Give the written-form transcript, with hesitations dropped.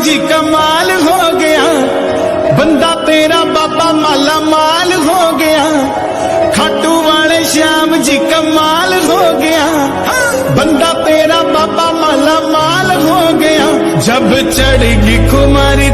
जी कमाल हो गया, बंदा तेरा बाबा माला माल हो गया। खाटू वाले श्याम जी कमाल हो गया, बंदा तेरा बाबा माला माल हो गया। जब चढ़ेगी खुमारी